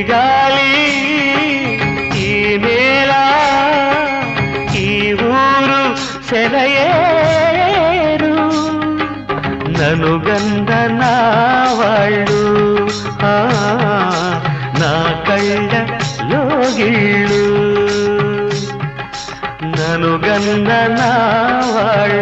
గాలి ఈ నేల ఈ ఊరు సెలయేరు నను గంధ నా వాళ్ళు నా కళ్ళ లోగిళ్ళు నను గంధ నా వాళ్ళు